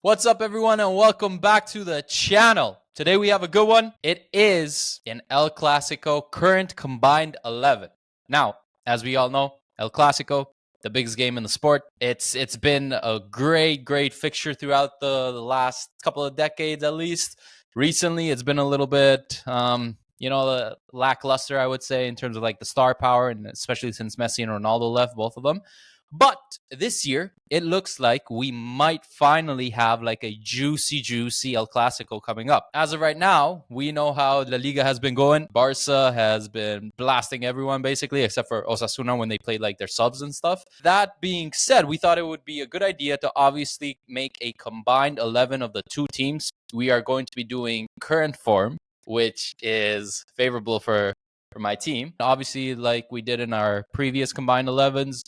What's up, everyone, and welcome back to the channel. Today we have a good one. It is an El Clasico current combined 11. Now, as we all know, El Clasico, the biggest game in the sport. It's been a great fixture throughout the last couple of decades, at least. Recently, it's been a little bit, lackluster, I would say, in terms of like the star power, and especially since Messi and Ronaldo left, both of them. But this year, it looks like we might finally have like a juicy El Clasico coming up. As of right now, we know how La Liga has been going. Barca has been blasting everyone, basically, except for Osasuna when they played like their subs and stuff. That being said, we thought it would be a good idea to obviously make a combined 11 of the two teams. We are going to be doing current form, which is favorable for my team. Obviously, like we did in our previous combined 11s,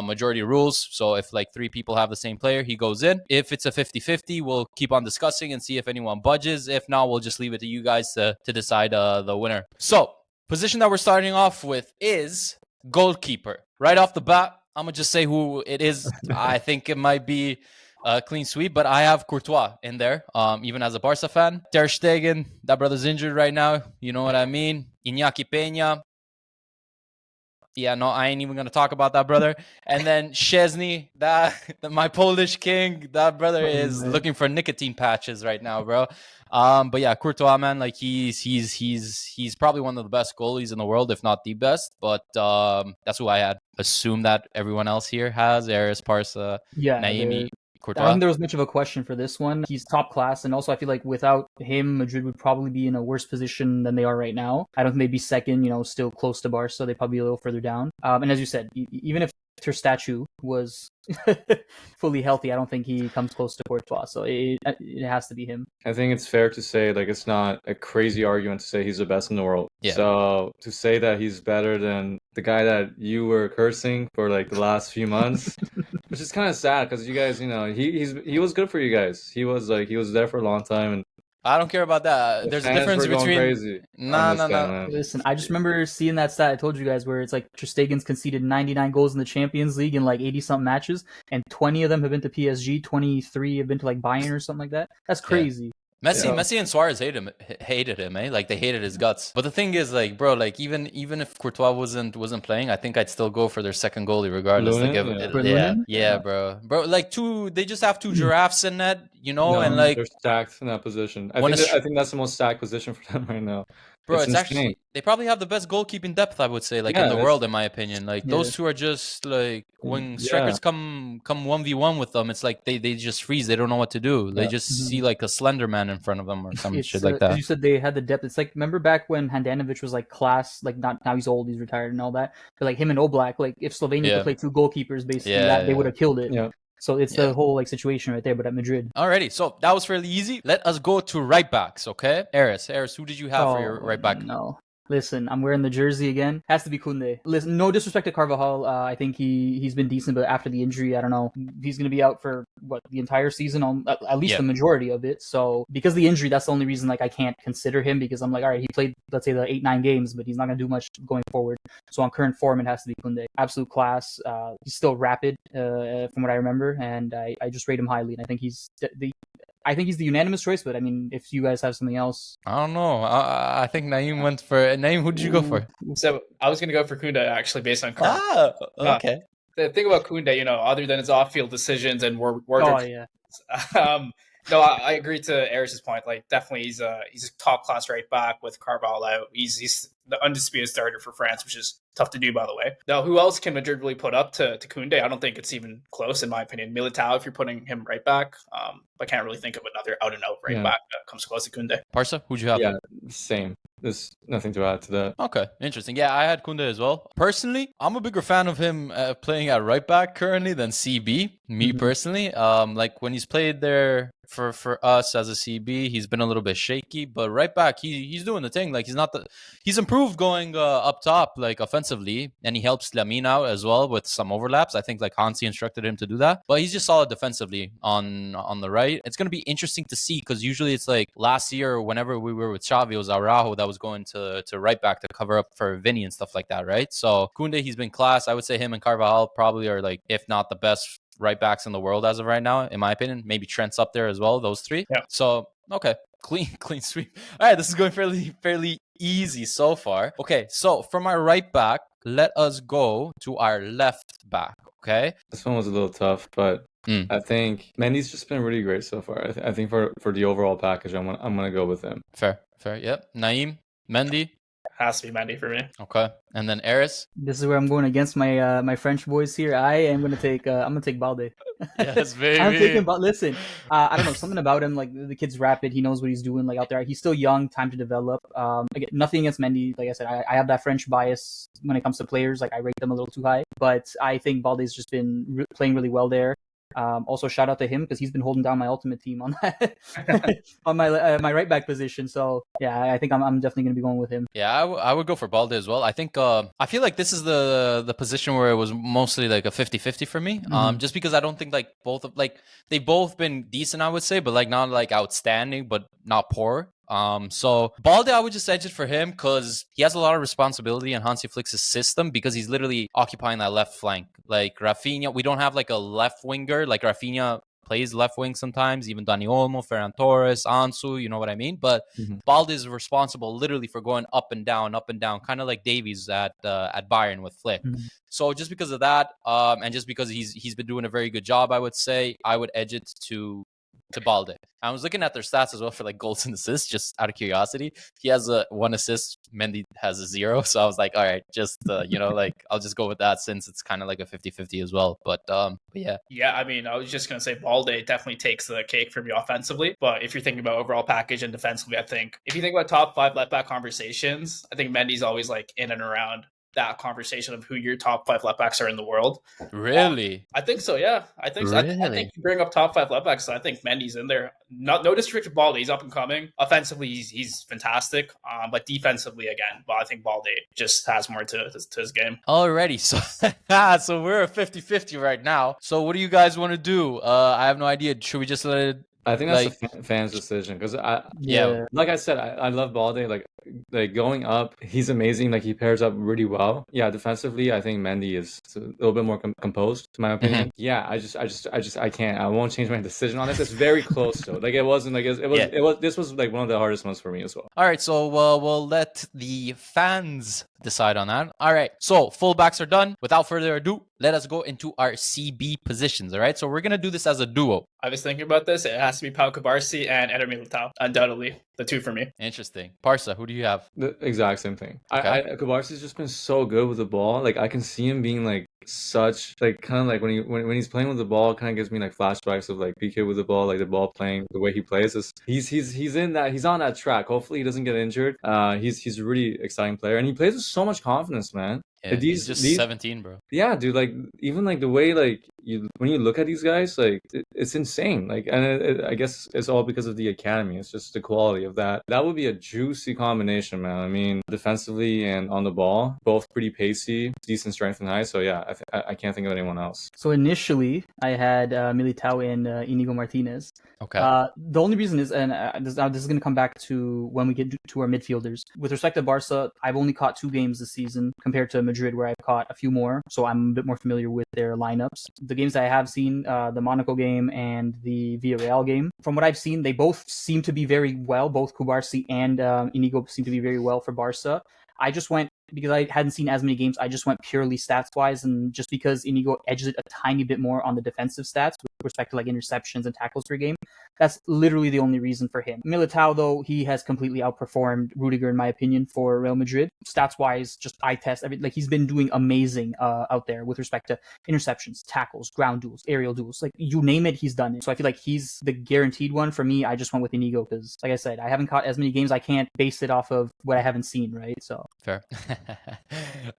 majority rules. So if like three people have the same player, he goes in. If it's a 50-50, we'll keep on discussing and see if anyone budges. If not, we'll just leave it to you guys to decide the winner. So position that we're starting off with is goalkeeper. Right off the bat, I'm going to just say who it is. I think it might be a clean sweep, but I have Courtois in there, even as a Barca fan. Ter Stegen, that brother's injured right now. You know what I mean? Iñaki Peña. Yeah, no, I ain't even going to talk about that brother. And then Szczesny, my Polish king, that brother is looking for nicotine patches right now, bro. But yeah, Courtois, man, like he's probably one of the best goalies in the world, if not the best. But that's who I had. Assume that everyone else here has Aris, Parsa, Naimi, Courtois. I don't think there was much of a question for this one. He's top class, and also I feel like without him, Madrid would probably be in a worse position than they are right now. I don't think they'd be second, still close to Barca, so they'd probably be a little further down. And as you said, even if her statue was fully healthy, I don't think he comes close to Courtois, so it has to be him. I think it's fair to say, like, it's not a crazy argument to say he's the best in the world. Yeah. So to say that he's better than the guy that you were cursing for like the last few months, which is kind of sad because you guys, he was good for you guys. He was there for a long time, and I don't care about that. There's a difference between No. Listen, I just remember seeing that stat I told you guys where it's like Ter Stegen's conceded 99 goals in the Champions League in like 80-something matches, and 20 of them have been to PSG, 23 have been to like Bayern or something like that. That's crazy. Yeah. Messi and Suarez hated him, eh? Like they hated his guts. But the thing is, like, bro, like even if Courtois wasn't playing, I think I'd still go for their second goalie regardless. Bro. Like they just have two giraffes in net, and like they're stacked in that position. I think that's the most stacked position for them right now. Bro, it's actually they probably have the best goalkeeping depth, I would say, like in the world, in my opinion. Like those two are just like when strikers come 1v1 with them, it's like they just freeze. They don't know what to do. They just see like a slender man in front of them or some shit like that. You said they had the depth. It's like, remember back when Handanovic was like class, like not now he's old, he's retired and all that. But like him and Oblak, like if Slovenia could play two goalkeepers, basically, they would have killed it. Yeah. So it's the whole like situation right there, but at Madrid. Alrighty, so that was fairly easy. Let us go to right backs, okay? Aris, who did you have for your right back? No. Listen, I'm wearing the jersey again. Has to be Koundé. Listen, no disrespect to Carvajal. I think he's been decent, but after the injury, I don't know. He's going to be out for the entire season, at least the majority of it. So because of the injury, that's the only reason like I can't consider him, because I'm like, all right, he played, let's say, the 8-9 games, but he's not going to do much going forward. So on current form, it has to be Koundé. Absolute class. He's still rapid, from what I remember, and I just rate him highly. And I think he's the unanimous choice, but I mean, if you guys have something else. I don't know. I think Naeem went for... Naeem, who did you go for? So I was going to go for Koundé, actually, based on current. Okay. The thing about Koundé, other than his off-field decisions and no, I agree to Aris's point. Like, definitely, he's a top-class right back with Carvalho out. He's the undisputed starter for France, which is tough to do, by the way. Now, who else can Madrid really put up to Koundé? I don't think it's even close, in my opinion. Militao, if you're putting him right back. I can't really think of another out-and-out right back that comes close to Koundé. Parsa, who'd you have? Yeah, same. There's nothing to add to that. Okay, interesting. Yeah, I had Koundé as well. Personally, I'm a bigger fan of him playing at right back currently than CB. Me personally, like when he's played there for us as a CB, he's been a little bit shaky. But right back, he's doing the thing. Like he's improved going up top, like offensively, and he helps Lamine out as well with some overlaps. I think like Hansi instructed him to do that. But he's just solid defensively on the right. It's gonna be interesting to see, because usually it's like last year, whenever we were with Xavi, it was Araujo that was going to right back to cover up for Vinny and stuff like that, right? So Koundé, he's been class. I would say him and Carvajal probably are like, if not the best right backs in the world as of right now, in my opinion. Maybe Trent's up there as well, those three. Yeah. So, okay. Clean sweep. All right, this is going fairly easy so far. Okay, so from our right back, let us go to our left back, okay? This one was a little tough, but I think Mendy's just been really great so far. I think for the overall package, I'm gonna go with him. Fair. Yep. Naeem, Mendy. Has to be Mendy for me. Okay, and then Eris. This is where I'm going against my my French boys here. I am gonna take Balde. Yes, baby. I'm taking listen, I don't know, something about him, like the kid's rapid, he knows what he's doing, like out there. He's still young, time to develop. Again, nothing against Mendy. Like I said, I have that French bias when it comes to players. Like I rate them a little too high, but I think Balde's just been playing really well there. Also, shout out to him because he's been holding down my ultimate team on that on my right back position. So yeah, I think I'm definitely gonna be going with him. Yeah, I would go for Balde as well. I think I feel like this is the position where it was mostly like a 50-50 for me. Just because I don't think like they've both been decent, I would say, but like not like outstanding, but not poor. So Balde, I would just edge it for him because he has a lot of responsibility in Hansi Flick's system because he's literally occupying that left flank. Like Raphinha, we don't have like a left winger. Like Raphinha plays left wing sometimes, even Dani Olmo, Ferran Torres, Ansu, you know what I mean? But Balde is responsible literally for going up and down, kind of like Davies at Bayern with Flick. So just because of that, and just because he's been doing a very good job, I would say I would edge it to Balde. I was looking at their stats as well for like goals and assists, just out of curiosity. He has a 1 assist, Mendy has a 0. So I was like, all right, just like I'll just go with that since it's kind of like a 50-50 as well. But yeah. Yeah, I mean, I was just gonna say Balde definitely takes the cake for me offensively. But if you're thinking about overall package and defensively, I think if you think about top 5 left back conversations, I think Mendy's always like in and around that conversation of who your top 5 left backs are in the world. Really? I think so, yeah. I think really? so. I think you bring up top 5 left backs, so I think Mendy's in there. No disrespect to Balde, he's up and coming. Offensively, he's fantastic. But defensively, again, I think Balde just has more to his game. Alrighty, so we're a 50-50 right now. So what do you guys want to do? I have no idea. Should we just let it? I think that's a fan's decision because yeah, like I said, I love Balde. Like going up, he's amazing. Like he pairs up really well. Yeah, defensively, I think Mendy is a little bit more composed, in my opinion. Yeah, I can't. I won't change my decision on this. It's very close though. Like it wasn't like it was. This was like one of the hardest ones for me as well. All right, so we'll let the fans decide on that. All right, so fullbacks are done. Without further ado, let us go into our CB positions. All right, so we're gonna do this as a duo. I was thinking about this. It has to be Pau Cubarsí and Eder Militao, undoubtedly the two for me. Interesting. Parsa, who do you have? The exact same thing. Okay. Cubarsy's just been so good with the ball. Like I can see him being like such like kind of like when he's playing with the ball, kind of gives me like flashbacks of like PK with the ball, like the ball playing the way he plays. He's in that. He's on that track. Hopefully he doesn't get injured. He's a really exciting player and he plays with so much confidence, man. Yeah, he's just 17, bro. Yeah, dude. Like even like the way like when you look at these guys, like it's insane. Like and I guess it's all because of the academy. It's just the quality of that. That would be a juicy combination, man. I mean, defensively and on the ball, both pretty pacey, decent strength and height. So yeah, I can't think of anyone else. So initially, I had Militao and Inigo Martinez. Okay. The only reason is, and this is going to come back to when we get to our midfielders. With respect to Barca, I've only caught 2 games this season compared to Madrid, where I've caught a few more. So I'm a bit more familiar with their lineups. The games that I have seen, the Monaco game and the Villarreal game, from what I've seen, they both seem to be very well. Both Cubarsí and Inigo seem to be very well for Barca. I just went, because I hadn't seen as many games, I just went purely stats-wise, and just because Inigo edges it a tiny bit more on the defensive stats with respect to like interceptions and tackles per game, that's literally the only reason for him. Militao, though, he has completely outperformed Rudiger, in my opinion, for Real Madrid. Stats-wise, just eye test, like he's been doing amazing out there with respect to interceptions, tackles, ground duels, aerial duels, like you name it, he's done it. So I feel like he's the guaranteed one. For me, I just went with Inigo because, like I said, I haven't caught as many games. I can't base it off of what I haven't seen, right? So fair.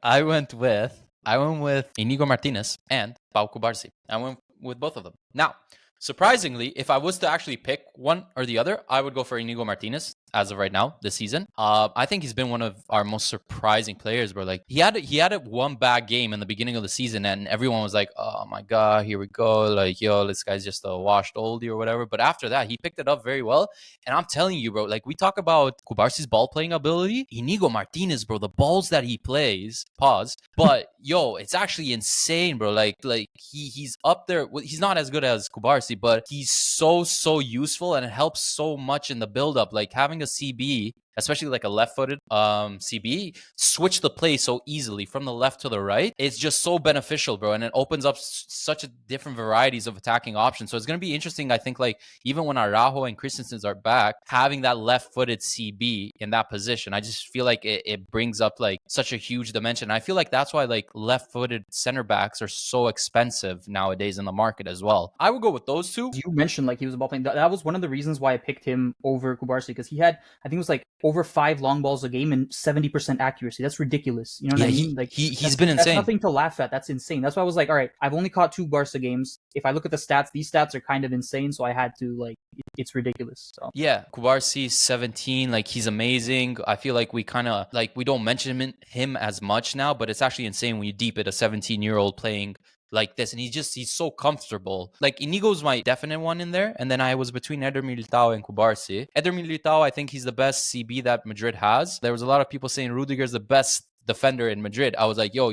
I went with Inigo Martinez and Pau Cubarsí. I went with both of them. Now, surprisingly, if I was to actually pick one or the other, I would go for Inigo Martinez. as of right now this season. I think he's been one of our most surprising players, bro. Like he had one bad game in the beginning of the season, and everyone was like, "Oh my god, here we go!" Like, yo, this guy's just a washed oldie or whatever. But after that, he picked it up very well. And I'm telling you, bro, like we talk about Kubarsi's ball playing ability, Inigo Martinez, bro, the balls that he plays, pause. But yo, it's actually insane, bro. Like he's up there. He's not as good as Kubarsi, but he's so useful, and it helps so much in the build-up. Like having a CB, especially like a left-footed CB, switch the play so easily from the left to the right. It's just so beneficial, bro, and it opens up such a different varieties of attacking options. So it's going to be interesting, I think, like even when Araujo and Christensen are back, having that left-footed CB in that position, I just feel like it brings up like such a huge dimension. I feel like that's why like left-footed center backs are so expensive nowadays in the market as well. I would go with those two. You mentioned like he was a ball playing. That was one of the reasons why I picked him over Kubarsi, because he had, I think it was like over 5 long balls a game and 70% accuracy. That's ridiculous. You know what I mean? Like he's been insane. That's nothing to laugh at. That's insane. That's why I was like, all right, I've only caught 2 Barca games. If I look at the stats, these stats are kind of insane. So I had to like, it's ridiculous. So yeah, Kubarsi 17, like he's amazing. I feel like we kind of like we don't mention him as much now, but it's actually insane when you deep it a 17-year-old playing like this, and he's so comfortable. Like Inigo's my definite one in there, and then I was between Eder Militao and Kubarsi. Eder Militao, I think he's the best CB that Madrid has. There was a lot of people saying Rudiger's the best defender in Madrid. I was like, yo,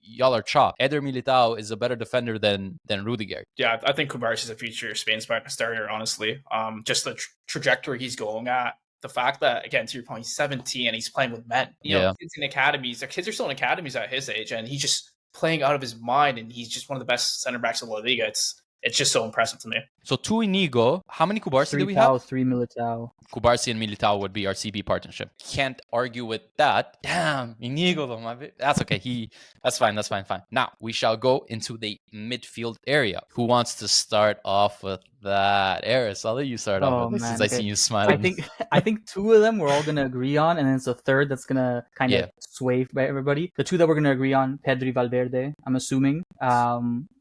y'all are chopped. Eder Militao is a better defender than Rudiger. Yeah, I think Kubarsi is a future Spain starter, honestly. Just the trajectory he's going at. The fact that, again, to your point, he's 17 and he's playing with men. You know, kids in academies, their kids are still in academies at his age, and he's just playing out of his mind, and he's just one of the best center backs in La Liga. It's just so impressive to me. So 2 Inigo. How many Kubarsi do we have? have? 3 Militao. Kubarsi and Militao would be our CB partnership. Can't argue with that. Damn, Inigo though, that's okay. That's fine. Now we shall go into the midfield area. Who wants to start off with that? Eris, I'll let you start off with this since I see you smiling. I think 2 of them we're all gonna agree on, and then it's a third that's gonna kind of sway by everybody. The 2 that we're gonna agree on, Pedri, Valverde, I'm assuming.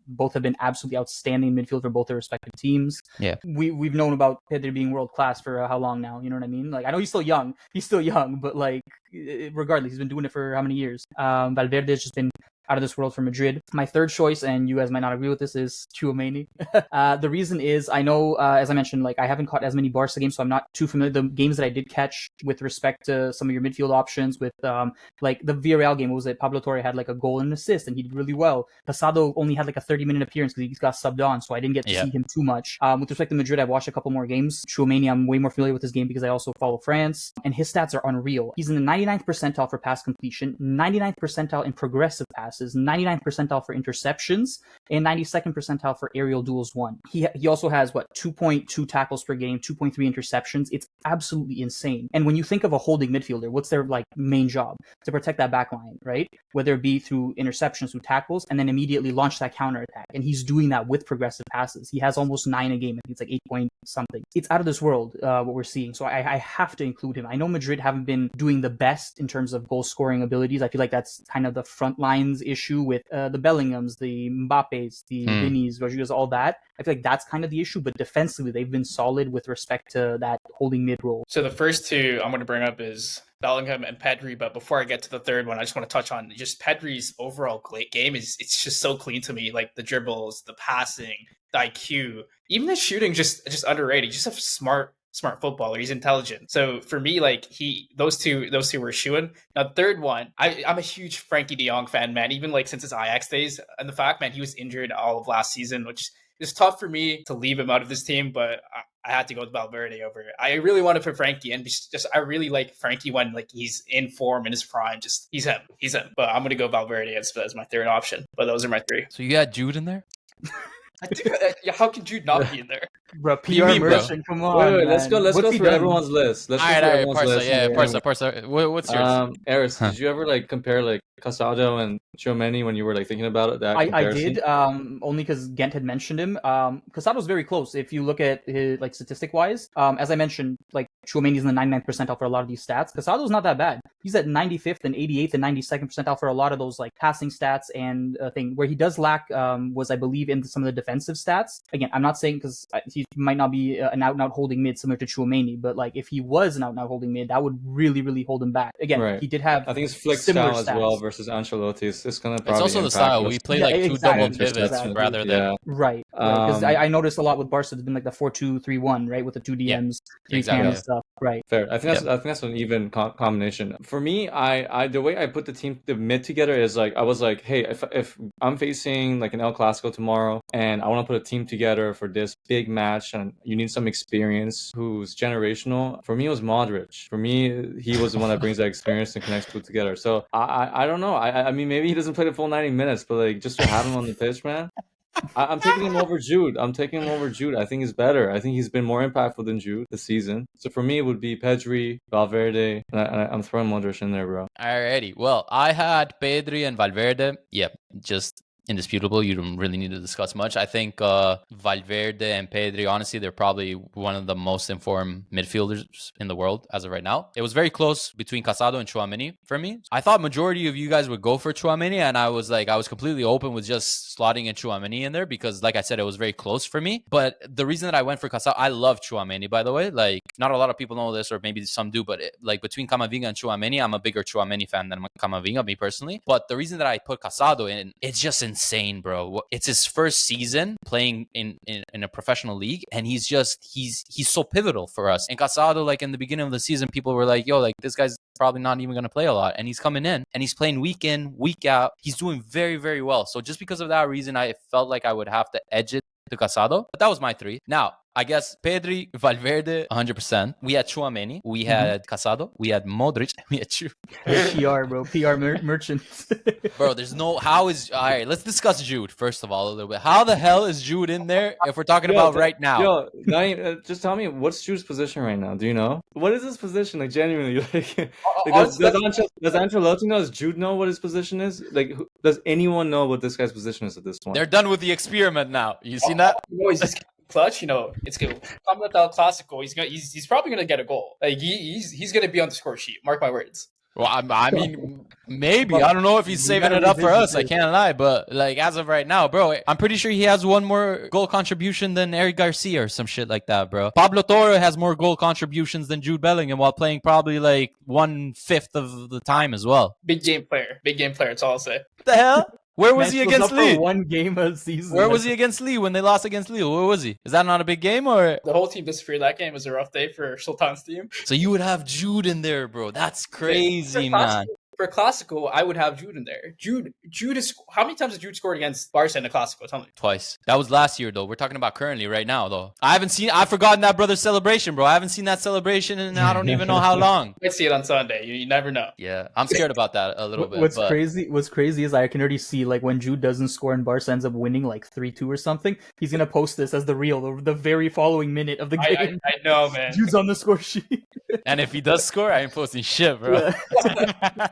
Both have been absolutely outstanding midfield for both their respective teams. Yeah, we've known about Pedri being world class for how long now? You know what I mean? Like I know he's still young, but like regardless, he's been doing it for how many years? Valverde has just been out of this world for Madrid. My third choice, and you guys might not agree with this, is Tchouaméni. The reason is I know, as I mentioned, like I haven't caught as many Barca games, so I'm not too familiar. The games that I did catch with respect to some of your midfield options, with like the Villarreal game, what was it? Pablo Torre had like a goal and an assist, and he did really well. Pasado only had like a 30-minute appearance because he got subbed on, so I didn't get to see him too much. With respect to Madrid, I've watched a couple more games. Tchouaméni, I'm way more familiar with his game because I also follow France, and his stats are unreal. He's in the 99th percentile for pass completion, 99th percentile in progressive passes, 99th percentile for interceptions, and 92nd percentile for aerial duels won. He also has 2.2 tackles per game, 2.3 interceptions. It's absolutely insane. And when you think of a holding midfielder, what's their like main job? To protect that back line, right? Whether it be through interceptions, through tackles, and then immediately launch that counter attack. And he's doing that with progressive passes. He has almost 9 a game. I think it's like 8 point something. It's out of this world what we're seeing. So I have to include him. I know Madrid haven't been doing the best in terms of goal scoring abilities. I feel like that's kind of the front lines issue with the Bellinghams, the Mbappes, the Vinis, Rodrygos, all that. I feel like that's kind of the issue, but defensively they've been solid with respect to that holding mid role. So the first 2 I'm going to bring up is Bellingham and Pedri, but before I get to the third one, I just want to touch on just Pedri's overall game. It's just so clean to me, like the dribbles, the passing, the IQ, even the shooting, just underrated. Just a smart footballer. He's intelligent. So for me, like those two were shooing. Now the third one, I'm a huge Frankie de Jong fan, man. Even like since his Ajax days, and the fact, man, he was injured all of last season, which is tough for me to leave him out of this team, but I had to go with Valverde over it. I really wanted for Frankie, and I really like Frankie when like he's in form in his prime. Just he's him. But I'm gonna go Valverde as my third option. But those are my 3. So you had Jude in there? How can Jude not be in there? Bro, PR immersion, come on. Wait, let's go through everyone's list. Let's go through everyone's list. Parsa. What's yours? Eris, did you ever like compare like Casado and Tchouaméni when you were like thinking about it? I did, only because Ghent had mentioned him. Casado's very close if you look at his like statistic wise. As I mentioned, like Tchouaméni's in the 99th percentile for a lot of these stats. Casado's not that bad. He's at 95th and 88th and 92nd percentile for a lot of those like passing stats and thing. Where he does lack was I believe in some of the defensive stats. Again, I'm not saying because he might not be an out-and-out holding mid similar to Tchouaméni, but like if he was an out-and-out holding mid, that would really, really hold him back. Again, he did have I think it's flick similar style stats as well versus Ancelotti. It's gonna probably It's also the style. We play like two double pivots rather than right. Because I noticed a lot with Barca, it's been like the 4-2-3-1, right, with the two DMs, three cams stuff. Right. Fair. I think that's an even combination. For me, I the way I put the mid together is like I was like, hey, if I'm facing like an El Clasico tomorrow and I want to put a team together for this big match and you need some experience who's generational. For me, it was Modric. For me, he was the one that brings that experience and connects two together. So I don't know. I mean, maybe he doesn't play the full 90 minutes, but like just to have him on the pitch, man. I'm taking him over Jude. I think he's better. I think he's been more impactful than Jude this season. So for me, it would be Pedri, Valverde, and I'm throwing Modric in there, bro. Alrighty. Well, I had Pedri and Valverde. Yep, just indisputable. You don't really need to discuss much. I think Valverde and Pedri, honestly, they're probably one of the most informed midfielders in the world as of right now. It was very close between Casado and Tchouaméni for me. I thought majority of you guys would go for Tchouaméni, and I was completely open with just slotting in Tchouaméni in there because, like I said, it was very close for me. But the reason that I went for Casado, I love Tchouaméni, by the way. Like, not a lot of people know this, or maybe some do, but like between Camavinga and Tchouaméni, I'm a bigger Tchouaméni fan than Camavinga, me personally. But the reason that I put Casado in, it's just insane, bro. It's his first season playing in a professional league, and he's so pivotal for us. And Casado, like in the beginning of the season, people were like, yo, like this guy's probably not even going to play a lot, and he's coming in and he's playing week in, week out. He's doing very, very well. So just because of that reason, I felt like I would have to edge it to Casado, but that was my three. Now, I guess Pedri, Valverde, 100%. We had Tchouaméni, we had Casado, we had Modric, we had Jude. PR, bro. PR merchant. Bro, all right, let's discuss Jude, first of all, a little bit. How the hell is Jude in there if we're talking about right now? Just tell me, what's Jude's position right now? Do you know? What is his position? Like, genuinely, does Ancelotti know? Does Jude know what his position is? Like, does anyone know what this guy's position is at this point? They're done with the experiment now. You seen that? He's just clutch, it's good. Coming with El Clasico, he's probably gonna get a goal. Like he's gonna be on the score sheet. Mark my words. Well, I mean, maybe. I don't know if he's saving it up for us. I can't lie. But, like, as of right now, bro, I'm pretty sure he has one more goal contribution than Eric Garcia or some shit like that, bro. Pablo Torre has more goal contributions than Jude Bellingham while playing probably, like, 1/5 of the time as well. Big game player. That's all I'll say. What the hell? Where was he against Lee? One game of season. Where was he against Lee when they lost against Lee? Where was he? Is that not a big game or? The whole team disappeared. That game was a rough day for Sultan's team. So you would have Jude in there, bro. That's crazy, man. For Clasico, I would have Jude in there. Jude is. How many times has Jude scored against Barca in the Clasico? Tell me. Twice. That was last year, though. We're talking about currently, right now, though. I've forgotten that brother's celebration, bro. I haven't seen that celebration in I don't even know how long. Might see it on Sunday. You never know. Yeah, I'm scared about that a little bit. What's crazy is I can already see, like, when Jude doesn't score and Barca ends up winning like 3-2 or something, he's gonna post this as the reel the very following minute of the game. I know, man. Jude's on the score sheet. And if he does score, I ain't posting shit, bro. Yeah.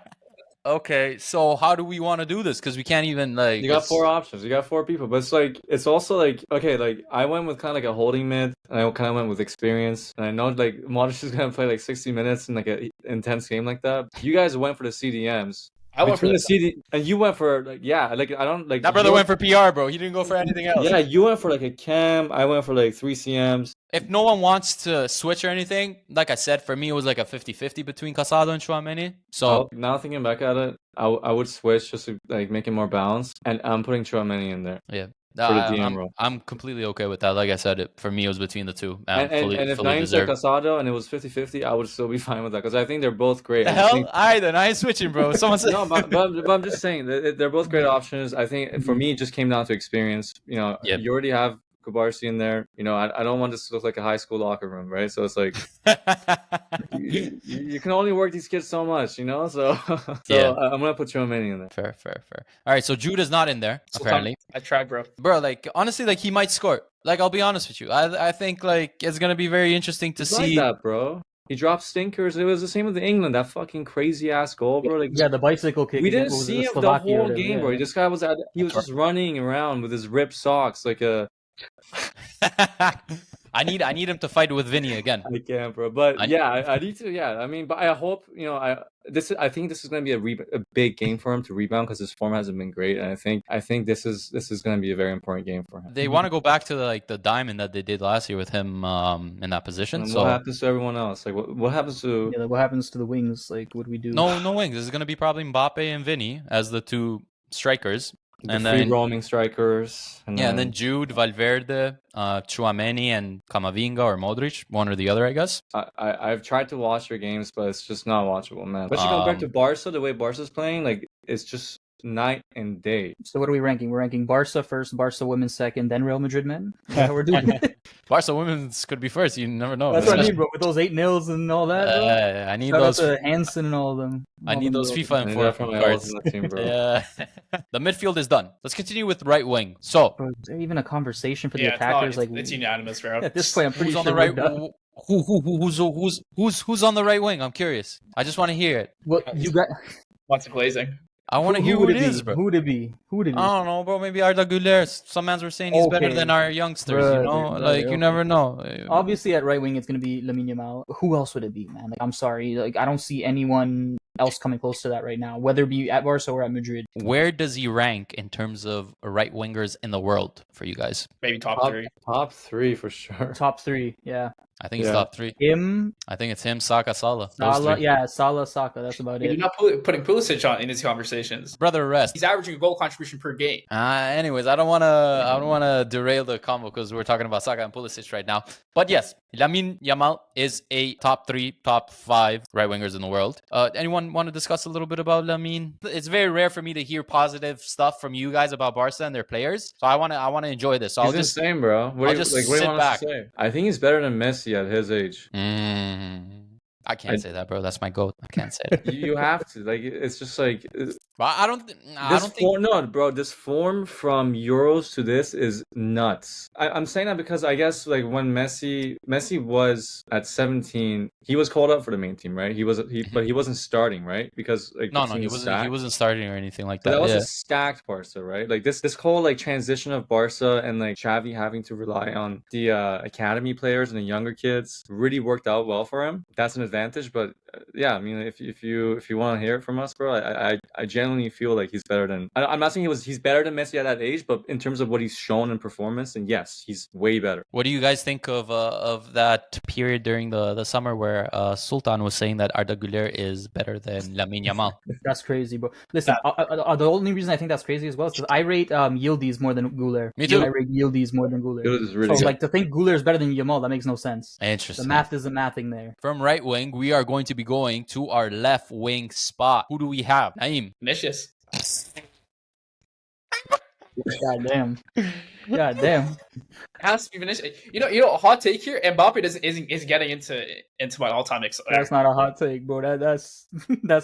Okay, so how do we want to do this? Because we can't even, like... You got 4 options. You got 4 people. But it's also like, okay, like, I went with kind of like a holding mid, and I kind of went with experience. And I know, like, Modric is going to play like 60 minutes in like an intense game like that. You guys went for the CDMs. I went for the CD, and you went for like I don't like that brother went for PR, bro. He didn't go for anything else. Yeah, you went for like a cam. I went for like 3 CMs. If no one wants to switch or anything, like I said, for me it was like a 50-50 between Casado and Tchouaméni. So now thinking back at it, I would switch just to like make it more balanced, and I'm putting Tchouaméni in there. Yeah. I'm completely okay with that. Like I said, for me, it was between the two. And if Nine said Casado and it was 50-50, I would still be fine with that because I think they're both great. The hell? All right, then. I ain't switching, bro. Someone said... No, but I'm just saying they're both great options. I think for me, it just came down to experience. You already have Kubarsi in there. I don't want this to look like a high school locker room, right? So it's like you can only work these kids so much, So yeah. I'm gonna put Tchouaméni in there. Fair. All right, so Jude is not in there apparently. I tried, bro. Like honestly, like he might score. Like I'll be honest with you, I think like it's gonna be very interesting to see that, bro. He dropped stinkers. It was the same with England. That fucking crazy ass goal, bro. Like, yeah, the bicycle kick. We didn't see him the whole game, bro. This guy was just running around with his ripped socks like a. I need him to fight with Vinny again. I can't, bro. But I need to. Yeah, I mean, but I hope I think this is going to be a big game for him to rebound because his form hasn't been great, and I think this is going to be a very important game for him. They want to go back to the diamond that they did last year with him in that position. And so what happens to everyone else? Like what happens to what happens to the wings? Like what do we do? No wings. This is going to be probably Mbappe and Vinny as the two strikers. The free roaming strikers. And then Jude, Valverde, Tchouaméni, and Camavinga or Modric, one or the other, I guess. I've tried to watch their games, but it's just not watchable, man. Especially compared to Barca, the way Barca's playing, like it's just night and day. So what are we ranking? We're ranking Barca first, Barca women second, then Real Madrid men. Is that how we're doing? Barca women's could be first. You never know. That's what I mean, bro. With those 8-0s and all that. Bro. I need Shout those. out to Hansen and all of them. I need those FIFA Inform cards. Yeah. The midfield is done. Let's continue with right wing. So, bro, is there even a conversation for the attackers? It's unanimous, bro. At this point, I'm pretty who's sure on the right. Who's on the right wing? I'm curious. I just want to hear it. Well, you got. What's glazing? I want to hear who it is, bro. Who would it be? I don't know, bro. Maybe Arda Güler. Some mans were saying he's better than our youngsters, you know? You never know. Obviously, at right wing, it's going to be Lamine Who else would it be, man? Like, I'm sorry. Like, I don't see anyone else coming close to that right now, whether it be at Barca or at Madrid. Where does he rank in terms of right wingers in the world for you guys? Maybe top three. Top three for sure. Top three, yeah. I think it's top three. I think it's him, Saka, Salah. Salah, Saka. That's about it. You're not putting Pulisic in his conversations. Brother, rest. He's averaging a goal contribution per game. Anyways, I don't wanna derail the combo because we're talking about Saka and Pulisic right now. But yes, Lamine is a top 3, top 5 right wingers in the world. Anyone want to discuss a little bit about Lamine? It's very rare for me to hear positive stuff from you guys about Barca and their players, so I want to enjoy this. So he's insane, bro. What do you want to say? I think he's better than Messi at his age. I can't say that, bro. That's my goat. I can't say it. You have to. Like, it's just like... I don't think... No, bro, this form from Euros to this is nuts. I'm saying that because I guess, like, when Messi was at 17, he was called up for the main team, right? But he wasn't starting, right? Because, like... No, he wasn't starting or anything like that. But that was a stacked Barca, right? Like, this whole, like, transition of Barca and, like, Xavi having to rely on the academy players and the younger kids really worked out well for him. That's an advantage, but yeah, I mean, if you want to hear it from us, bro, I genuinely feel like he's better than. I'm not saying he's better than Messi at that age, but in terms of what he's shown in performance, and yes, he's way better. What do you guys think of that period during the summer where Sultan was saying that Arda Güler is better than Lamine-Yamal? That's crazy, bro. Listen, the only reason I think that's crazy as well is because I rate Yildiz more than Güler. Me too. I rate Yildiz more than Güler. Yildiz is really good. Like, to think Güler is better than Yamal, that makes no sense. Interesting. The math isn't mathing there. From right wing, we are going to be going to our left wing spot. Who do we have? Naeem. Vinicius. God damn. Has to be Vinicius. You know, hot take here. Mbappe isn't getting into my all-time. That's not a hot take, bro. That's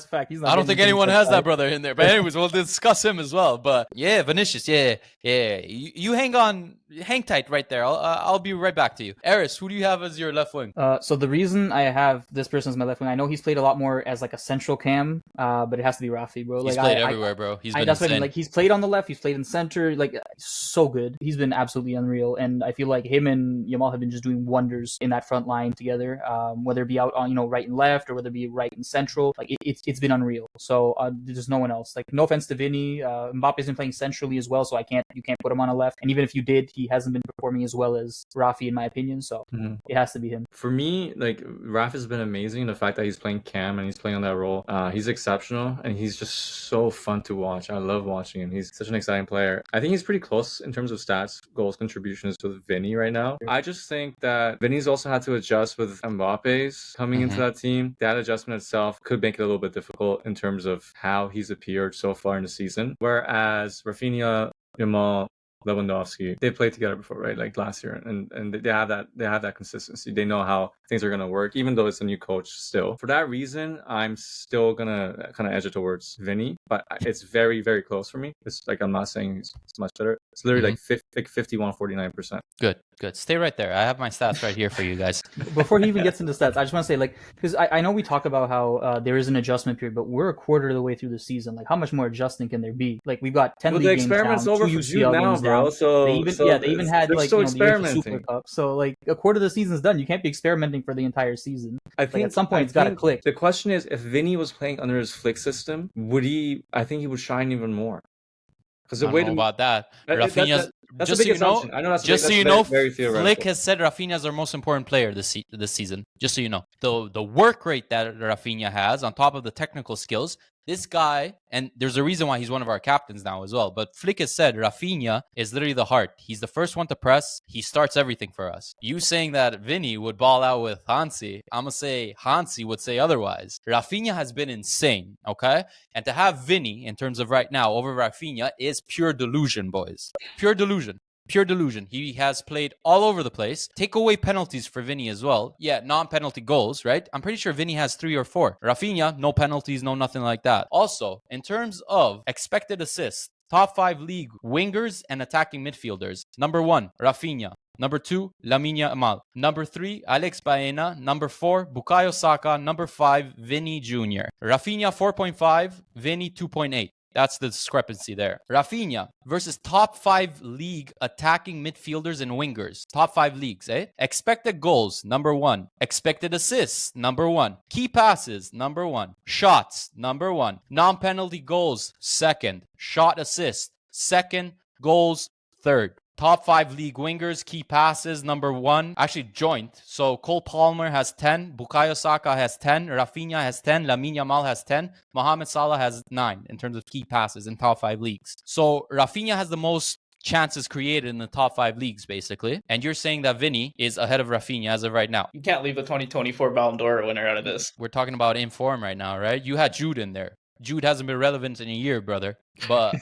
fact. He's not. I don't think anyone has that brother in there. But anyways, we'll discuss him as well. But yeah, Vinicius. Yeah. You hang tight right there. I'll be right back to you. Eris, who do you have as your left wing? So the reason I have this person as my left wing, I know he's played a lot more as like a central cam, but it has to be Rafi, bro. He's played everywhere, bro. He's been insane. What I mean. Like, he's played on the left, he's played in center, like so good. He's been absolutely unreal, and I feel like him and Yamal have been just doing wonders in that front line together. Whether it be out on right and left, or whether it be right and central, like it's been unreal. So there's no one else. Like, no offense to Vinny, Mbappe's been playing centrally as well, so you can't put him on a left. And even if you did, he hasn't been performing as well as Rafi, in my opinion. So it has to be him. For me, like, Rafi has been amazing. The fact that he's playing cam and he's playing on that role, he's exceptional, and he's just so fun to watch. I love watching him. He's such an exciting player. I think he's pretty close in terms of stats, goals, contributions to Vinny right now. I just think that Vinny's also had to adjust with Mbappe's coming into that team. That adjustment itself could make it a little bit difficult in terms of how he's appeared so far in the season. Whereas Raphinha, Yamal, Lewandowski, they played together before, right? Like last year, and they have that consistency. They know how things are gonna work, even though it's a new coach still. For that reason, I'm still gonna kind of edge it towards Vinny, but it's very, very close for me. It's like, I'm not saying it's much better. It's literally like 51-49%. Good. Good. Stay right there. I have my stats right here for you guys. Before he even gets into stats, I just want to say, like, because I know we talk about how there is an adjustment period, but we're a quarter of the way through the season. Like, how much more adjusting can there be? Like, we've got 10 league games down, the experiment's over 2 for Jude UCL now, games bro. down. So They even had they're like still the UEFA Super experimenting. Cup. So like a quarter of the season's done. You can't be experimenting for the entire season. I think at some point it's got to click. The question is, if Vinny was playing under his flick system, would he? I think he would shine even more. I don't know about that. Rafinha's that's just a big so you know. assumption. I know that's just big, so you that's know, very theoretical. Flick has said Rafinha is our most important player this season. Just so you know, the work rate that Rafinha has on top of the technical skills. This guy, and there's a reason why he's one of our captains now as well. But Flick has said Rafinha is literally the heart. He's the first one to press. He starts everything for us. You saying that Vinny would ball out with Hansi, I'm going to say Hansi would say otherwise. Rafinha has been insane, okay? And to have Vinny, in terms of right now, over Rafinha is pure delusion, boys. Pure delusion. Pure delusion. He has played all over the place. Take away penalties for Vinny as well. Yeah, non-penalty goals, right? I'm pretty sure Vinny has 3 or 4. Rafinha, no penalties, no nothing like that. Also, in terms of expected assists, top 5 league wingers and attacking midfielders. Number 1, Raphinha. Number 2, lamineyamal. Number 3, Alex Baena. Number 4, Bukayo Saka. Number 5, Viniciusjr. Raphinha 4.5, Vinny 2.8. That's the discrepancy there. Raphinha versus top 5 league attacking midfielders and wingers. Top 5 leagues, eh? Expected goals, number 1. Expected assists, number 1. Key passes, number 1. Shots, number 1. Non-penalty goals, 2nd. Shot assist, 2nd. Goals, 3rd. Top 5 league wingers, key passes, number 1. Actually, joint. So Cole Palmer has 10. Bukayo Saka has 10. Raphinha has 10. Lamine has 10. Mohamed Salah has 9 in terms of key passes in top 5 leagues. So Raphinha has the most chances created in the top 5 leagues, basically. And you're saying that Vinny is ahead of Raphinha as of right now. You can't leave the 2024 Ballon d'Or winner out of this. We're talking about in form right now, right? You had Jude in there. Jude hasn't been relevant in a year, brother. But...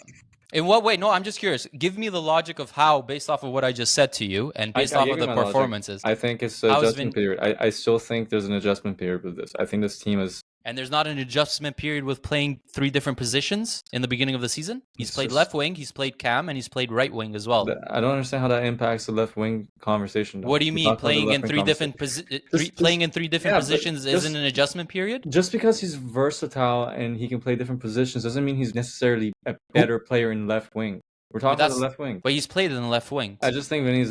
in what way? No, I'm just curious. Give me the logic of how, based off of what I just said to you, and based off of the performances. I think it's an adjustment period. I still think there's an adjustment period with this. I think this team is... And there's not an adjustment period with playing 3 different positions in the beginning of the season? He's played left wing, he's played cam, and he's played right wing as well. I don't understand how that impacts the left wing conversation. What do you mean? Playing in 3 different positions isn't an adjustment period? Just because he's versatile and he can play different positions doesn't mean he's necessarily a better player in left wing. We're talking about the left wing. But he's played in the left wing. I just think Vinny's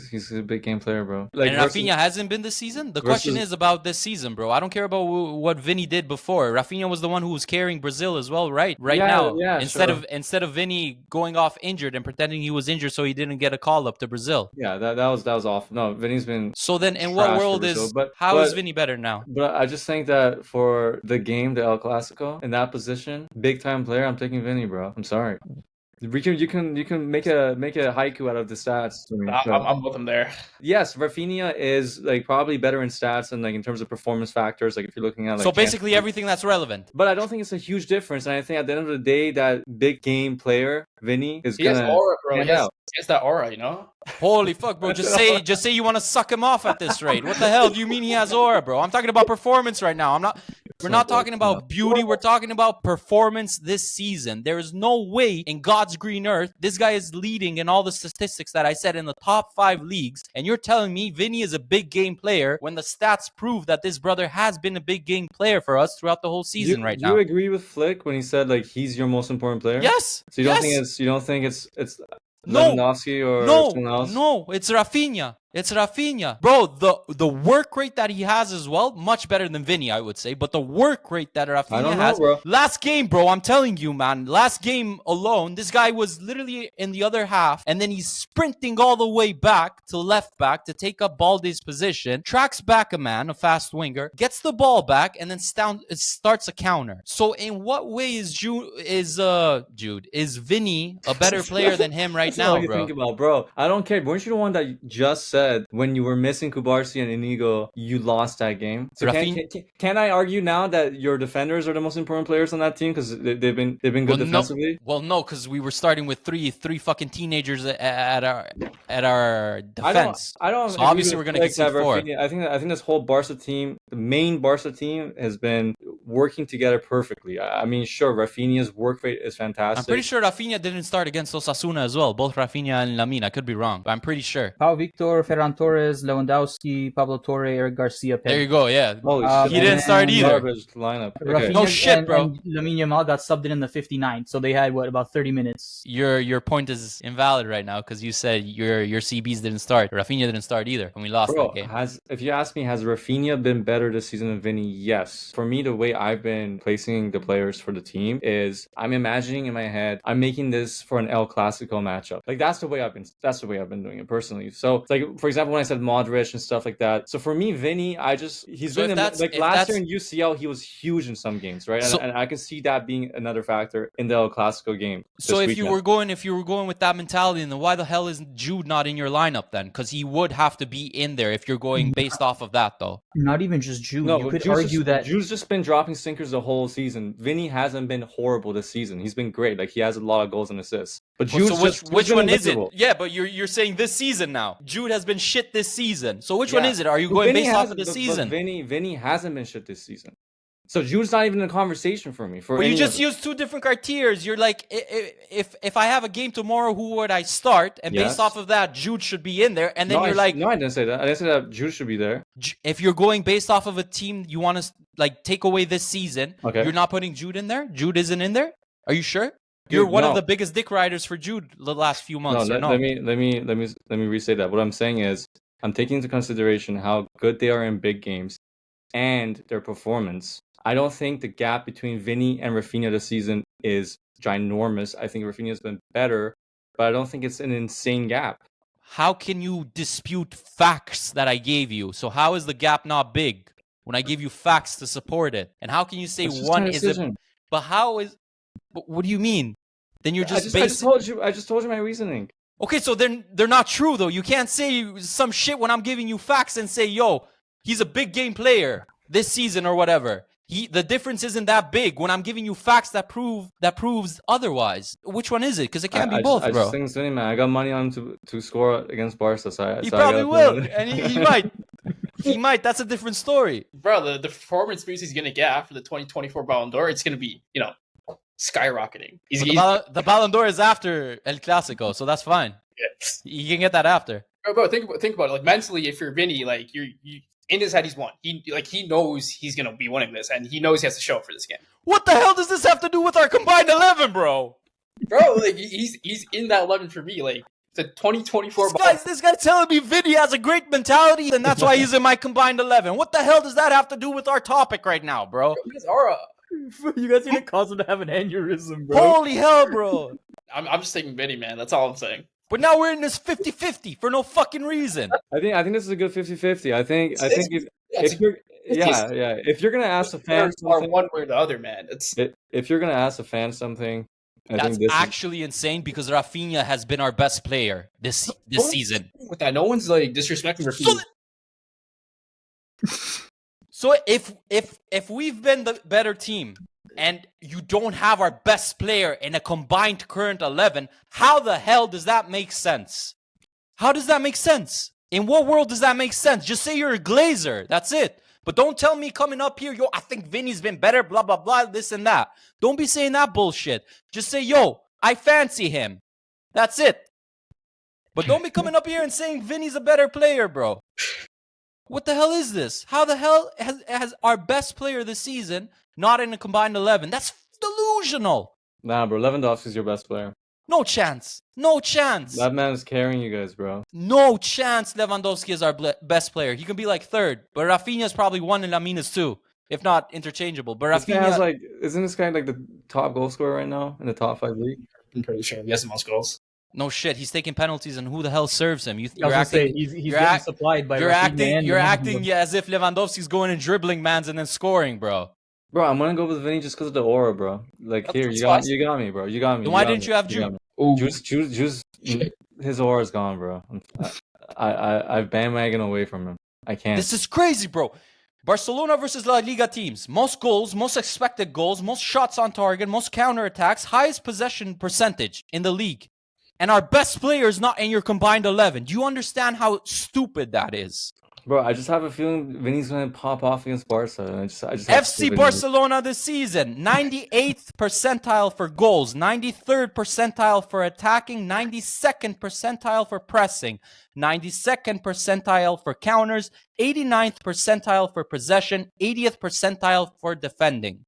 he's a big game player, bro. Like, and Raphinha hasn't been this season? The question is about this season, bro. I don't care about what Vinny did before. Raphinha was the one who was carrying Brazil as well, right now. Yeah, instead of Vinny going off injured and pretending he was injured so he didn't get a call up to Brazil. Yeah, that was awful. No, Vinny's been... So then in what world is... How is Vinny better now? But I just think that for the game, the El Clasico, in that position, big time player, I'm taking Vinny, bro. I'm sorry. You can make a haiku out of the stats. I'm with him there. Yes, Raphinha is like probably better in stats and like in terms of performance factors. Like if you're looking at like, so basically everything that's relevant. But I don't think it's a huge difference. And I think at the end of the day, that big game player Vinny is gonna. He has aura, bro. He has that aura, you know. Holy fuck, bro! Just say you want to suck him off at this rate. What the hell do you mean he has aura, bro? I'm talking about performance right now. We're not talking about beauty. We're talking about performance this season. There is no way in God's green earth this guy is leading in all the statistics that I said in the top 5 leagues. And you're telling me Vinny is a big game player when the stats prove that this brother has been a big game player for us throughout the whole season right now. Do you agree with Flick when he said like he's your most important player? Yes. So you don't think it's lewandowski or someone else? No, it's Raphinha. It's Raphinha. Bro, the work rate that he has as well, much better than Vinny, I would say. But the work rate that Raphinha has... bro. Last game, bro, I'm telling you, man. Last game alone, this guy was literally in the other half. And then he's sprinting all the way back to left back to take up Balde's position. Tracks back a man, a fast winger. Gets the ball back and then starts a counter. So in what way is Vinny a better player than him right now, bro? Think about, bro. I don't care. Weren't you the one that just said when you were missing Kubarsi and Inigo, you lost that game? So can I argue now that your defenders are the most important players on that team because they've been good defensively? No, because we were starting with three fucking teenagers at our defense. I don't. So obviously we're gonna concede 4. I think this whole Barca team, the main Barca team, has been working together perfectly. I mean, sure, Raphinha's work rate is fantastic. I'm pretty sure Raphinha didn't start against Osasuna as well. Both Raphinha and Lamine. I could be wrong, but I'm pretty sure. Pau Victor, Ferran Torres, Lewandowski, Pablo Torre, Eric Garcia, Pedri. There you go. Yeah. Holy shit. He didn't start either. Garbage lineup. Okay. Raphinha No shit, bro. And lamineyamal got subbed in the 59th, so they had about 30 minutes. Your point is invalid right now because you said your CBs didn't start. Raphinha didn't start either, and we lost that game. If you ask me, has Raphinha been better this season than Vinny? Yes. For me, the way I've been placing the players for the team is I'm imagining in my head, I'm making this for an El Clasico matchup. Like that's the way I've been doing it personally. So like for example, when I said Modric and stuff like that. So for me, Vinny, last year in UCL, he was huge in some games, right? And I can see that being another factor in the El Clasico game. So if you were going with that mentality, then why the hell isn't Jude not in your lineup then? Because he would have to be in there if you're going based off of that, though. Not even just Jude. No, you could argue that Jude's just been dropping stinkers the whole season. Vinny hasn't been horrible this season. He's been great. Like he has a lot of goals and assists. But Jude's which one is it? Yeah, but you're saying this season now. Jude has been shit this season. So which one is it? Are you going based off of the season? But Vinny hasn't been shit this season. So Jude's not even in the conversation for me. But you just used two different criteria. You're like, if I have a game tomorrow, who would I start? And based off of that, Jude should be in there. And then no, I didn't say that. I didn't say that Jude should be there. If you're going based off of a team you want to like take away this season, you're not putting Jude in there? Jude isn't in there? Are you sure? You're one of the biggest dick riders for Jude the last few months. Let me restate that. What I'm saying is I'm taking into consideration how good they are in big games and their performance. I don't think the gap between Vinny and Raphinha this season is ginormous. I think Raphinha's been better, but I don't think it's an insane gap. How can you dispute facts that I gave you? So how is the gap not big when I give you facts to support it? And how can you say one isn't? But how is? What do you mean? Then you're just I just told you my reasoning. Okay, so they're not true though. You can't say some shit when I'm giving you facts and say, yo, he's a big game player this season or whatever. The difference isn't that big when I'm giving you facts that proves otherwise. Which one is it? Because it can't be both, bro. I just think it's funny, man. I got money on him to score against Barca. He probably will, and he might. He might. That's a different story, bro. The performance boost he's gonna get after the 2024 Ballon d'Or, it's gonna be skyrocketing. The Ballon d'Or is after El Clasico, so that's fine. Yeah. You can get that after. Bro, think about it. Like mentally, if you're Vinny, like you in his head, he's won. He knows he's gonna be winning this, and he knows he has to show up for this game. What the hell does this have to do with our combined 11, bro? Bro, like he's in that 11 for me. Like the 2024. This guy telling me Vinny has a great mentality, and that's why he's in my combined 11. What the hell does that have to do with our topic right now, bro? His aura. You guys need to cause him to have an aneurysm, bro. Holy hell, bro. I'm just taking Vinny, man. That's all I'm saying. But now we're in this 50-50 for no fucking reason. I think this is a good 50-50. I think if you're gonna ask a fan something, one way or the other, man. If you're gonna ask a fan something, that's actually insane because Raphinha has been our best player this season. With that, no one's like disrespecting Raphinha. So if we've been the better team and you don't have our best player in a combined current 11, how the hell does that make sense? How does that make sense? In what world does that make sense? Just say you're a Glazer. That's it. But don't tell me coming up here, yo, I think Vinny's been better, blah, blah, blah, this and that. Don't be saying that bullshit. Just say, yo, I fancy him. That's it. But don't be coming up here and saying Vinny's a better player, bro. What the hell is this? How the hell has our best player this season not in a combined 11? That's delusional. Nah, bro. Lewandowski's your best player. No chance. No chance. That man is carrying you guys, bro. No chance Lewandowski is our best player. He can be like third. But Raphinha is probably one and Lamine is two. If not interchangeable. But Raphinha... Isn't this guy like the top goal scorer right now in the top 5 league? I'm pretty sure he has the most goals. No shit, he's taking penalties, and who the hell serves him? He's getting supplied by. You're acting as if Lewandowski's going and dribbling mans and then scoring, bro. Bro, I'm gonna go with Vinny just because of the aura, bro. Like here, you got me, bro. You got me. Then why didn't you have Jude? Juice, his aura's gone, bro. I've bandwagon away from him. I can't. This is crazy, bro. Barcelona versus La Liga teams. Most goals, most expected goals, most shots on target, most counterattacks, highest possession percentage in the league. And our best player is not in your combined 11. Do you understand how stupid that is? Bro, I just have a feeling Vinny's gonna pop off against Barca. I just have to FC Vinny. Barcelona this season, 98th percentile for goals, 93rd percentile for attacking, 92nd percentile for pressing, 92nd percentile for counters, 89th percentile for possession, 80th percentile for defending.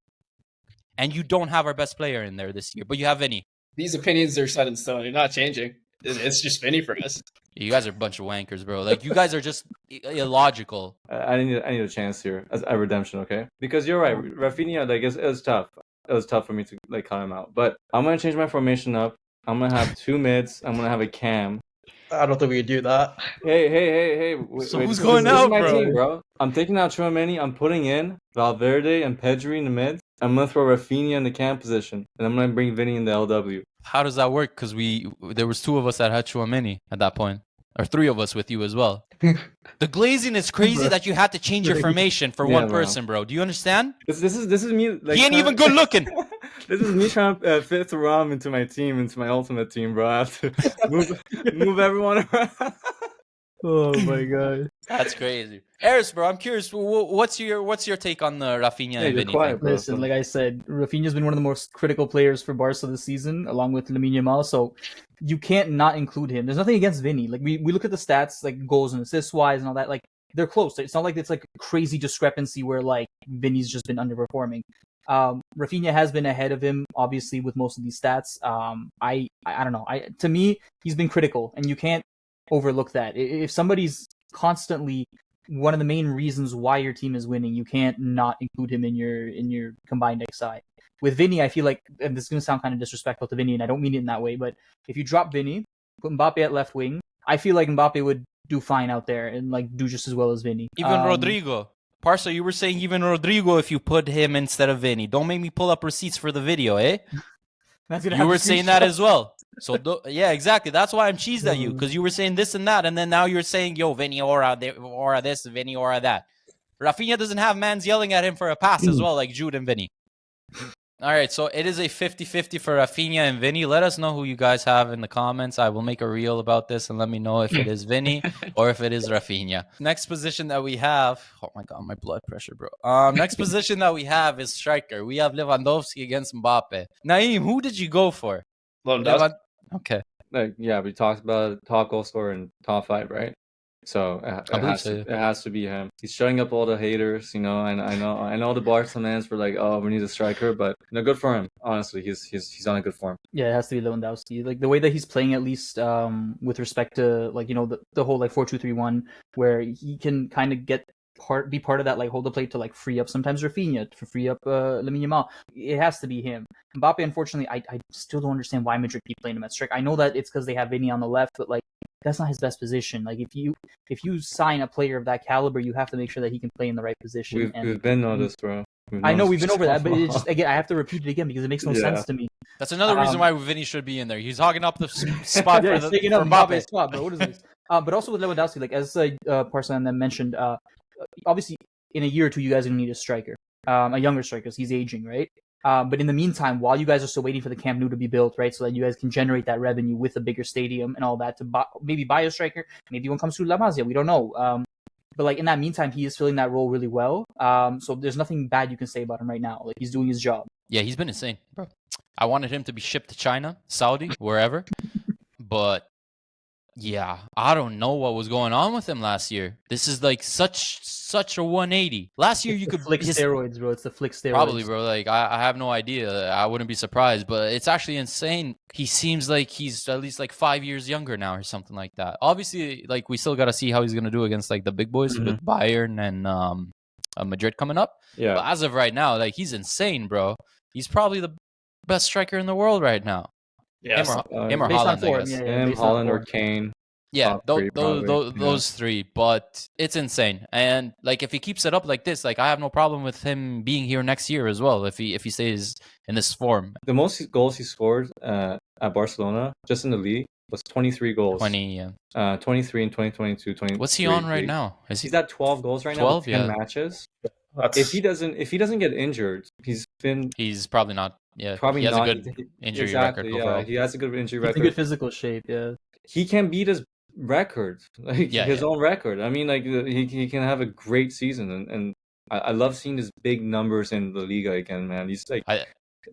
And you don't have our best player in there this year, but you have Vinny. These opinions are set in stone. They're not changing. It's just Vinny for us. You guys are a bunch of wankers, bro. Like, you guys are just illogical. I need a chance here as a redemption, okay? Because you're right, Raphinha, like it was tough. It was tough for me to like cut him out. But I'm gonna change my formation up. I'm gonna have 2 mids. I'm gonna have a cam. I don't think we can do that. Hey. So who's going out, my bro? Team, bro? I'm taking out Chouameni. I'm putting in Valverde and Pedri in the mids. I'm gonna throw Raphinha in the cam position, and I'm gonna bring Vinny in the LW. How does that work? Because there was 2 of us that had Chouameni at that point, or 3 of us with you as well. The glazing is crazy that you had to change your formation for one person, bro. Do you understand? This is me. Like, He ain't even good looking. This is me trying to fit Thuram into my team, into my ultimate team, bro. I have to move everyone around. Oh my god. That's crazy. Eris, bro, I'm curious. What's your take on the Raphinha and Vinny thing? Listen, like I said, Raphinha's been one of the most critical players for Barca this season, along with lamineyamal. So you can't not include him. There's nothing against Vinny. Like we look at the stats, like goals and assists wise and all that. Like they're close. It's not like it's like a crazy discrepancy where like Vinny's just been underperforming. Raphinha has been ahead of him, obviously, with most of these stats. I don't know. To me, he's been critical, and you can't overlook that. If somebody's constantly one of the main reasons why your team is winning, you can't not include him in your combined XI. With Vinny, I feel like, and this is going to sound kind of disrespectful to Vinny, and I don't mean it in that way, but if you drop Vinny, put Mbappe at left wing, I feel like Mbappe would do fine out there and like do just as well as Vinny. Even Rodrygo. Parsa, you were saying even Rodrygo if you put him instead of Vinny. Don't make me pull up receipts for the video, eh? You were saying that as well. So, yeah, exactly. That's why I'm cheesed at you, because you were saying this and that, and then now you're saying, yo, Vinny Aura this, Vinny Aura that. Raphinha doesn't have mans yelling at him for a pass as well, like Jude and Vinny. All right, so it is a 50-50 for Raphinha and Vinny. Let us know who you guys have in the comments. I will make a reel about this and let me know if it is Vinny or if it is Raphinha. Next position that we have... Oh, my God, my blood pressure, bro. Next position that we have is striker. We have Lewandowski against Mbappe. Naeem, who did you go for? Lewandowski. Okay. Like, yeah, we talked about top goal scorer and top 5, right? So it has to be him. He's showing up all the haters, you know. And I know the Barca fans were like, "Oh, we need a striker," but good for him. Honestly, he's on a good form. Yeah, it has to be Lewandowski. Like the way that he's playing, at least with respect to like the whole like 4-2-3-1, where he can kind of be part of that, like hold the plate to like free up sometimes Raphinha, to free up lamineyamal. It has to be him. Mbappe, unfortunately, I still don't understand why Madrid keep playing him at striker. I know that it's because they have Vinny on the left, but like that's not his best position. Like if you sign a player of that caliber, you have to make sure that he can play in the right position. We've been on this, bro. I know we've been over that, but it's just again I have to repeat it again because it makes no sense to me. That's another reason why Vinny should be in there. He's hogging up the spot for Mbappe's spot, bro. What is this? But also with Lewandowski, like as Parsan then mentioned, obviously in a year or two you guys are gonna need a striker, a younger striker. Because he's aging, right? But in the meantime, while you guys are still waiting for the Camp Nou to be built, right, so that you guys can generate that revenue with a bigger stadium and all that to maybe buy a striker, maybe one comes through La Masia, we don't know. But like in that meantime, he is filling that role really well. So there's nothing bad you can say about him right now. Like he's doing his job. Yeah, he's been insane, bro. I wanted him to be shipped to China, Saudi, wherever. But yeah, I don't know what was going on with him last year. This is like such a 180. Last year you could flick steroids, bro. It's the flick steroids. Probably, bro. Like I have no idea. I wouldn't be surprised, but it's actually insane. He seems like he's at least like 5 years younger now or something like that. Obviously, like we still got to see how he's gonna do against like the big boys with Bayern and Madrid coming up. Yeah. But as of right now, like he's insane, bro. He's probably the best striker in the world right now. Yeah, him or Haaland, I guess. Him, Haaland, or Kane. Yeah, those three, but it's insane. And like if he keeps it up like this, like I have no problem with him being here next year as well if he stays in this form. The most goals he scored at Barcelona just in the league was 23 goals. 20, yeah. 23 in 2022, 20. What's he on right now? He's at 12 goals right 12, now. 10 matches. If he doesn't get injured, he's probably not. Yeah, probably he has not a good injury record. Yeah, he has a good injury record. He's in good physical shape. Yeah, he can beat his record, like his own record. I mean, like he can have a great season, and I love seeing these big numbers in the Liga again, man. He's like,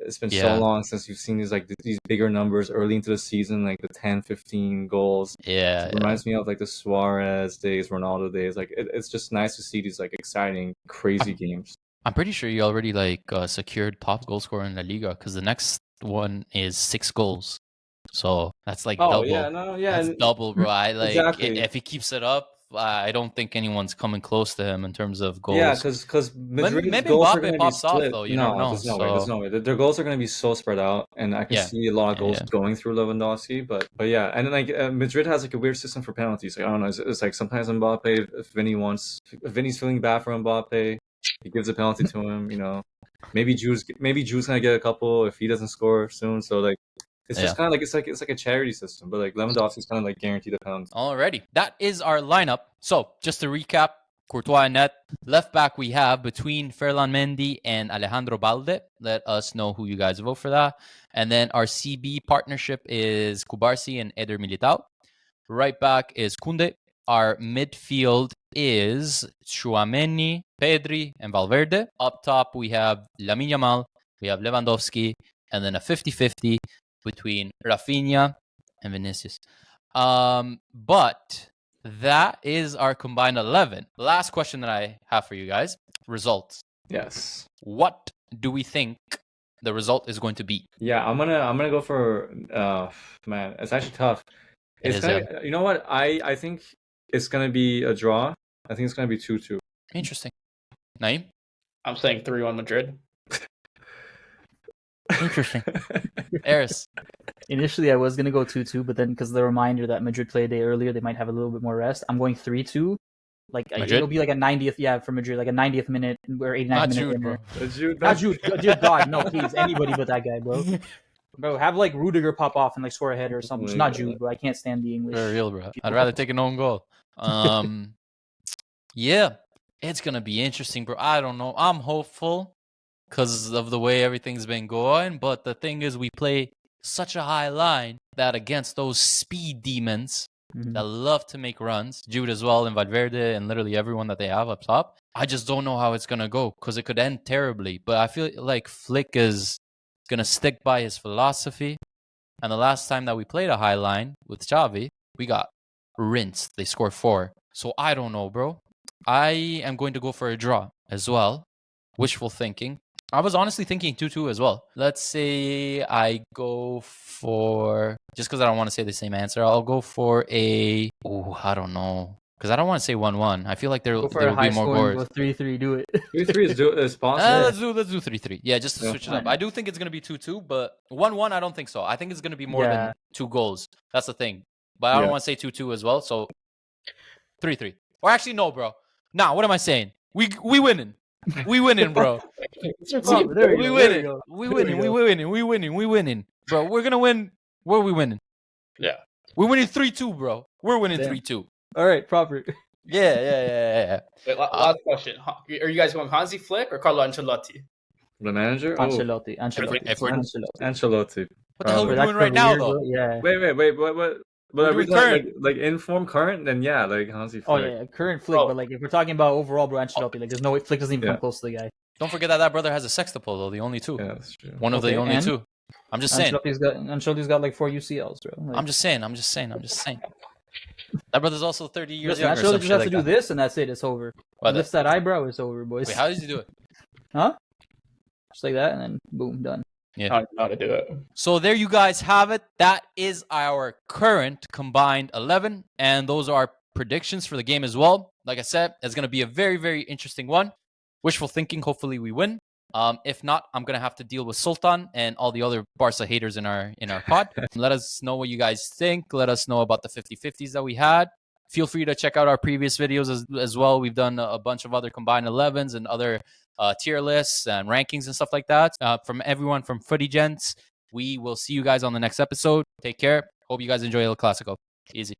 it's been so long since you've seen these bigger numbers early into the season, like the 10, 15 goals. It reminds me of like the Suarez days, Ronaldo days. Like it's just nice to see these like exciting, crazy games. I'm pretty sure you already like secured top goal scorer in La Liga because the next one is 6 goals. So that's like double. That's double, bro. I like exactly. If he keeps it up, I don't think anyone's coming close to him in terms of goals. Yeah, because Madrid's maybe goals Mbappe are going to be pops off split. though. You never know. There's no way. Their goals are going to be so spread out, and I can see a lot of goals going through Lewandowski. But yeah, and then like Madrid has like a weird system for penalties. Like I don't know, it's like sometimes Mbappe, if Vinny's feeling bad for Mbappe, he gives a penalty to him. You know, maybe Jude's gonna get a couple if he doesn't score soon. So like. It's just kind of like it's like a charity system, but like Lewandowski's kind of like guaranteed a penalty. Alrighty, that is our lineup. So just to recap, Courtois and net. Left back we have between Ferland Mendy and Alejandro Balde. Let us know who you guys vote for that. And then our CB partnership is Kubarsi and Eder Militao. Right back is Koundé. Our midfield is Tchouaméni, Pedri, and Valverde. Up top we have Lamine we have Lewandowski, and then a 50-50 between Raphinha and Vinicius. But that is our combined 11. Last question that I have for you guys. Results. Yes. What do we think the result is going to be? Yeah, I'm gonna go for man, it's actually tough. You know what? I think it's gonna be a draw. I think it's gonna be 2-2. Interesting. Naeem? I'm saying 3-1 Madrid. Interesting. Eris? Initially, I was going to go 2-2, but then because the reminder that Madrid played a day earlier, they might have a little bit more rest. I'm going 3-2. Like it'll be like a 90th, for Madrid, like a 90th minute or 89th minute. Not Jude. Dear God, no, please, anybody but that guy, bro. Bro, have like Rudiger pop off and like score a header or something. It's not Jude, bro. I can't stand the English. For real, bro. I'd rather take an own goal. Yeah, it's gonna be interesting, bro. I don't know. I'm hopeful because of the way everything's been going, but the thing is, we play such a high line that against those speed demons that love to make runs, Jude as well, and Valverde, and literally everyone that they have up top, I just don't know how it's gonna go because it could end terribly. But I feel like Flick is gonna stick by his philosophy. And the last time that we played a high line with Xavi, we got rinsed. They scored 4. So I don't know, bro. I am going to go for a draw as well. Wishful thinking. I was honestly thinking 2-2 as well. Let's say I go for, just because I don't want to say the same answer, I'll go for I don't know. Because I don't want to say 1-1. I feel like there will be more goals. 3-3, do it. 3-3 is possible. Let's do 3-3. Yeah, just to switch it up. I do think it's going to be 2-2, but 1-1, I don't think so. I think it's going to be more than 2 goals. That's the thing. But I don't want to say 2-2 as well, so 3-3. Or actually, no, bro. Nah, what am I saying? We winning. We winning, bro. We winning. Bro, we're going to win. Where are we winning? Yeah. We're winning 3-2, bro. We're winning 3-2. All right, proper. Yeah. Wait, last question. Are you guys going Hansi Flick or Carlo Ancelotti? The manager? Ancelotti. Ancelotti. What the hell are we doing right now, though? Yeah. Wait. But are we like inform current? Then yeah, like Hansi Flick. Oh yeah, current Flick. But like if we're talking about overall, bro, Ancelotti, like there's no way Flick doesn't even come close to the guy. Don't forget that brother has a sextuple, though. The only 2. Yeah, that's true. One of the only 2. I'm just saying. Ancelotti's got like 4 UCLs, bro. Like, I'm just saying. That brother's also 30 years younger. Ancelotti just has to do this, and that's it. It's over. Lifts that eyebrow, it's over, boys. Wait, how does he do it? Huh? Just like that, and then boom, done. Yeah, I don't know how to do it. So there you guys have it. That is our current combined 11, and those are our predictions for the game as well. Like I said, it's going to be a very, very interesting one. Wishful thinking. Hopefully, we win. If not, I'm gonna have to deal with Sultan and all the other Barca haters in our pod. Let us know what you guys think. Let us know about the 50-50s that we had. Feel free to check out our previous videos as well. We've done a bunch of other combined 11s and other tier lists and rankings and stuff like that. From everyone from Footy Gents, we will see you guys on the next episode. Take care. Hope you guys enjoy El Clasico. Easy.